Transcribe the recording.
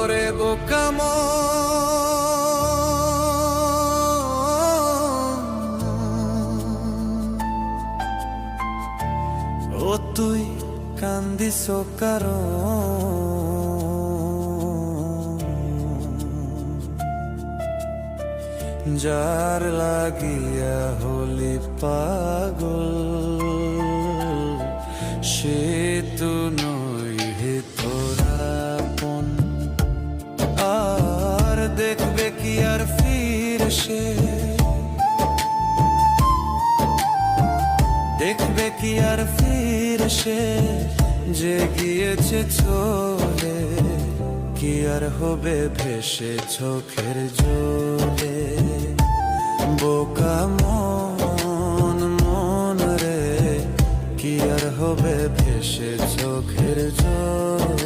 রে বোকা ও তুই কান্দিস কারণ যার লাগিয়া হলি পাগল সে তো নই হে তোরাপন আর দেখবে কি আর ফির সে দেখবে কি আর ফির সে যে গিয়েছে চলে কি আর হবে ভেসে চোখের জলে বোকা মন রে কি আর হবে ভেসে চোখের জলে